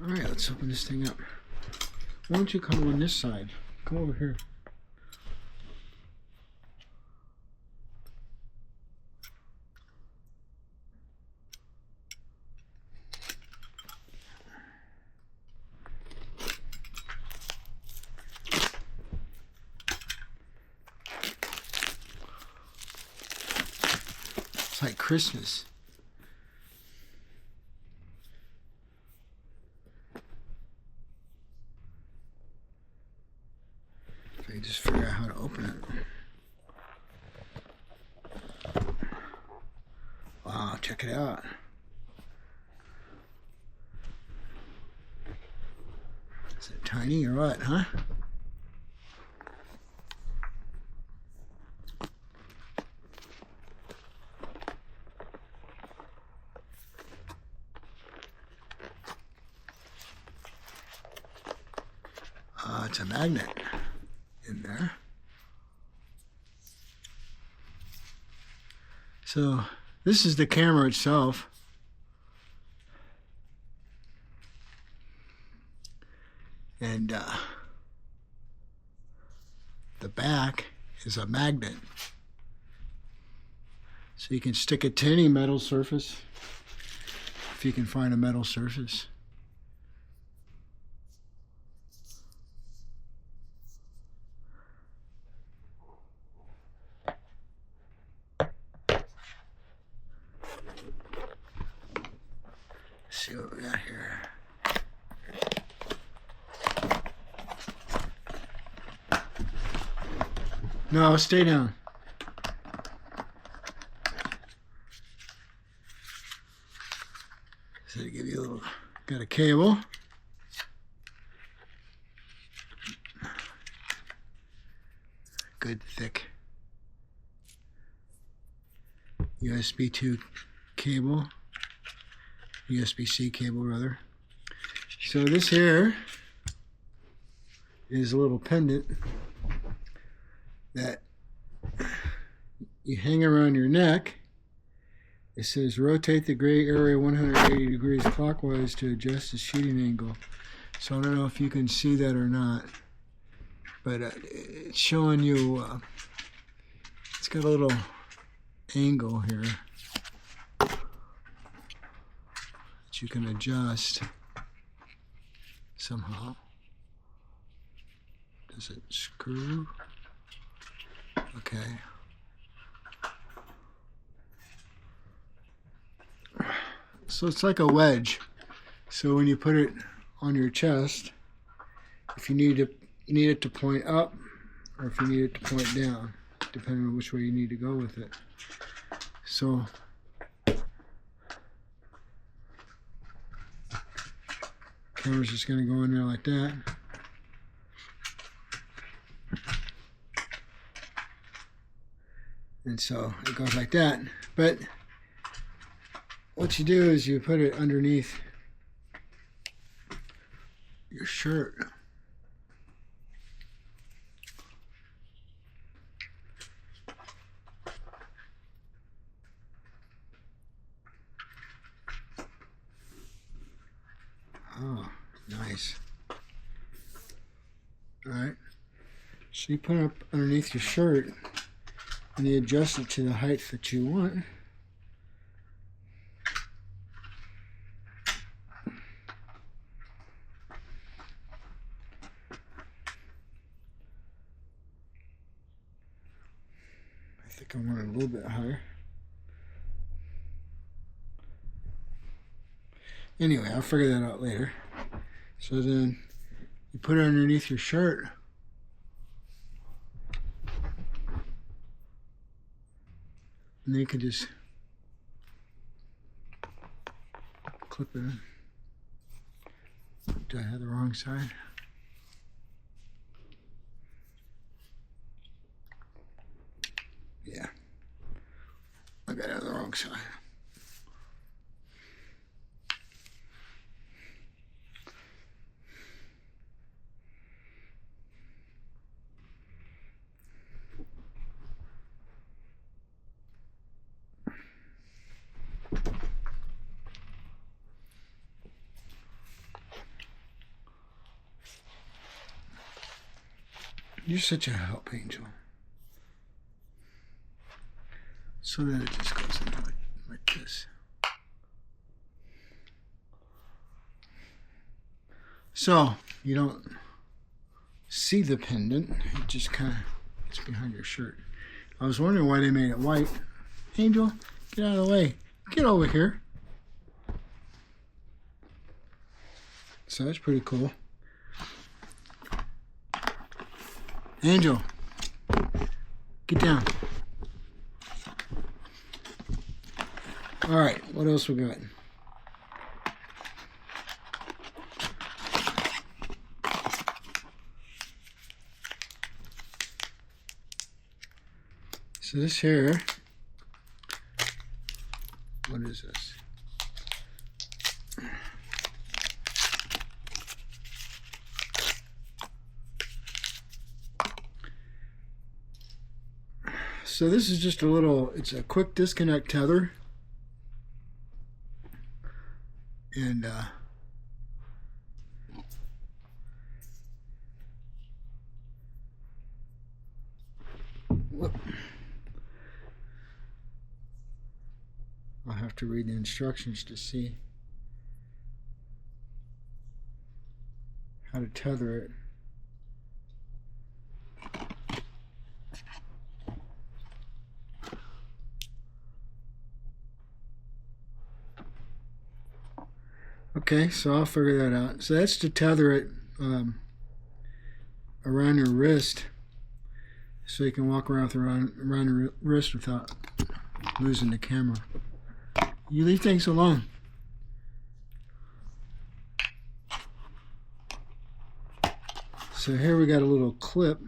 Alright, let's open this thing up. Why don't you come on this side? Come over here. It's like Christmas. If I just figure out how to open it. Wow, check it out. Is it tiny or what, huh? It's a magnet in there. So this is the camera itself. And the back is a magnet. So you can stick it to any metal surface, if you can find a metal surface. Let's see what we got here. No, stay down. So to give you a little, got a cable. Good thick USB 2 cable, USB-C cable rather. So this here is a little pendant that you hang around your neck. It says rotate the gray area 180 degrees clockwise to adjust the shooting angle. So I don't know if you can see that or not, but it's showing you, it's got a little angle here that you can adjust somehow. Does it screw? Okay. So it's like a wedge. So when you put it on your chest, if you need it to point up, or if you need it to point down, depending on which way you need to go with it. So camera's just going to go in there like that. And so it goes like that. But what you do is you put it underneath your shirt. Oh, nice. Alright. So you put it up underneath your shirt and you adjust it to the height that you want. I think I want it a little bit higher. Anyway, I'll figure that out later. So then you put it underneath your shirt. And then you can just clip it in. Did I have the wrong side? Yeah. I got it on the wrong side. You're such a help, Angel. So that it just goes in like this. So you don't see the pendant. It just kind of gets behind your shirt. I was wondering why they made it white. Angel, get out of the way. Get over here. So that's pretty cool. Angel, get down. All right, what else we got? So this here, what is this? So this is just a little, it's a quick disconnect tether. And whoop. I'll have to read the instructions to see how to tether it. Okay, so I'll figure that out. So that's to tether it around your wrist, so you can walk around your wrist without losing the camera. You leave things alone. So here we got a little clip.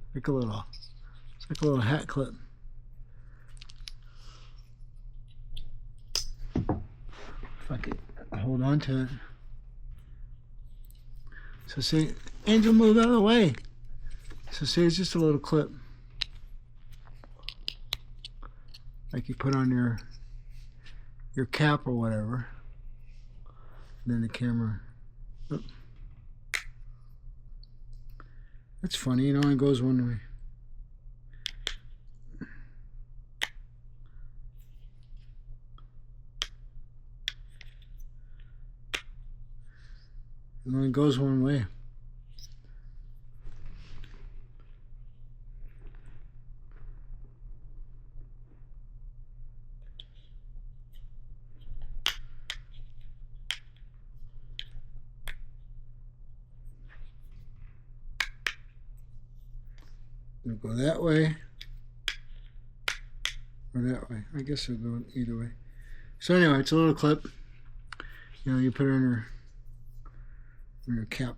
It's like a little hat clip. If I could hold on to it. So see, Angel, move out of the way. So see, it's just a little clip. Like you put on your cap or whatever. And then the camera. Oh. That's funny, it only goes one way. It only goes one way. It'll go that way or that way. I guess it'll go either way. So anyway, it's a little clip. You know, you put it on your cap.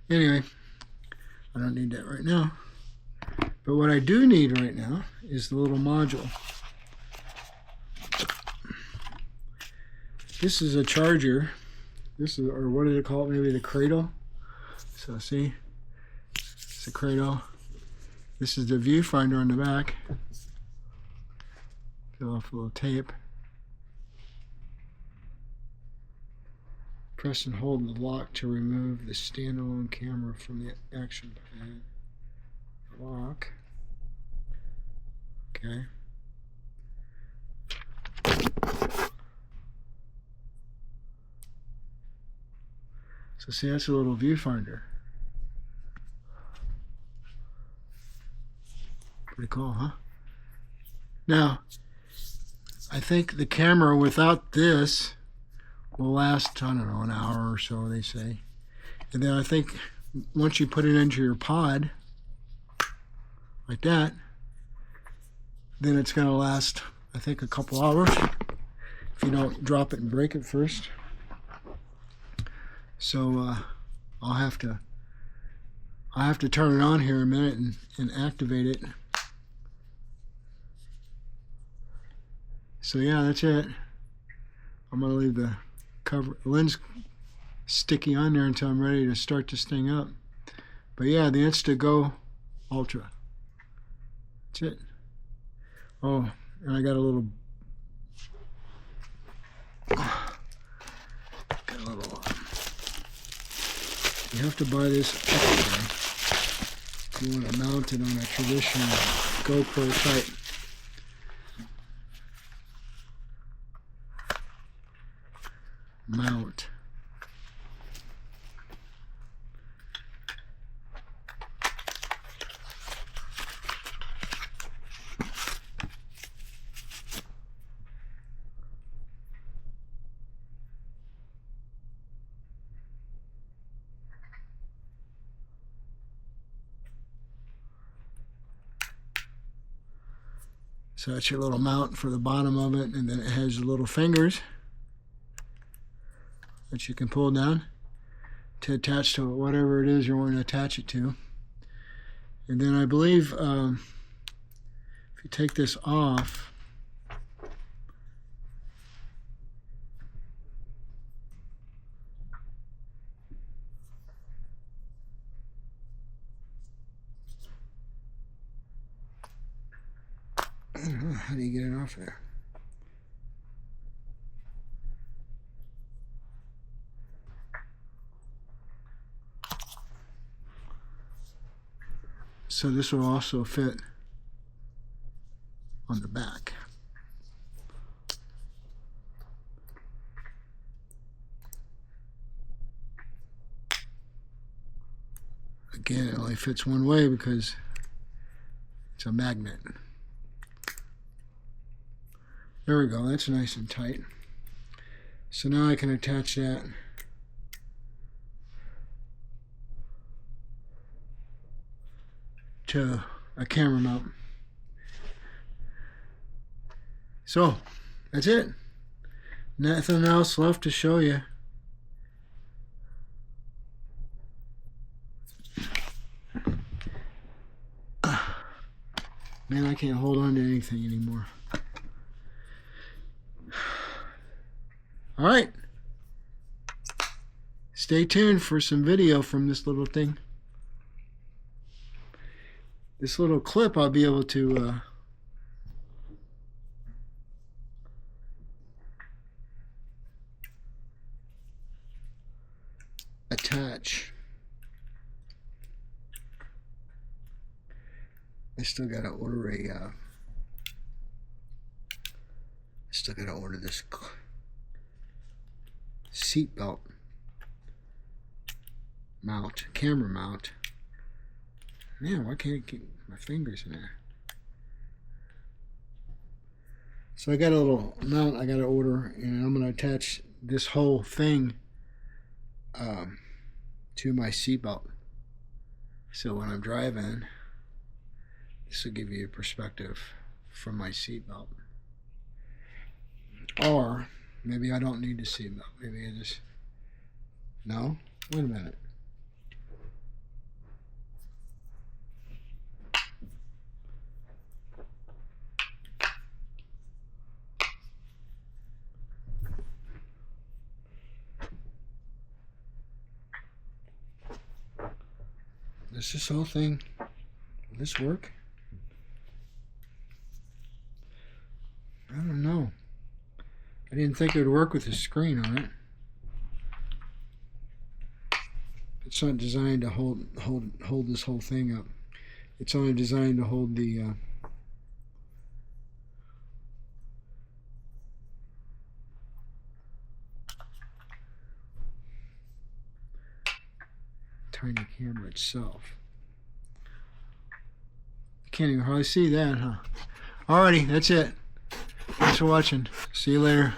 Anyway, I don't need that right now. But what I do need right now is the little module. This is a charger. This is, or what do they call it? Maybe the cradle. So see, it's a cradle. This is the viewfinder on the back. Peel off a little tape. Press and hold the lock to remove the standalone camera from the action pad. Lock. Okay. So see, that's a little viewfinder. Pretty cool, huh? Now, I think the camera without this will last, I don't know, an hour or so, they say. And then I think once you put it into your pod, like that, then it's going to last, I think, a couple hours if you don't drop it and break it first. So I'll have to turn it on here in a minute and activate it. So yeah, that's it. I'm going to leave the lens sticky on there until I'm ready to start this thing up. But yeah, the Insta360 Go Ultra. That's it. Oh, and I got a little you have to buy this extra if you want to mount it on a traditional GoPro type mount. So that's your little mount for the bottom of it, and then it has your little fingers that you can pull down to attach to whatever it is you want to attach it to. And then I believe if you take this off, I don't know, how do you get it off there? So this will also fit on the back. Again, it only fits one way because it's a magnet. There we go, that's nice and tight. So now I can attach that to a camera mount. So that's it. Nothing else left to show you. Man, I can't hold on to anything anymore. All right. Stay tuned for some video from this little thing. This little clip I'll be able to attach. I still gotta order this seat belt mount, camera mount. Man, why can't I get my fingers in there? So I got a little mount I gotta order, and I'm gonna attach this whole thing to my seat belt. So when I'm driving, this will give you a perspective from my seat belt. Or maybe I don't need the seat belt. Maybe I just... No? Wait a minute. Does this whole thing, will this work? I don't know. I didn't think it would work with the screen on it. It's not designed to hold this whole thing up. It's only designed to hold the tiny camera itself. You can't even hardly see that, huh? Alrighty, that's it. Thanks for watching. See you later.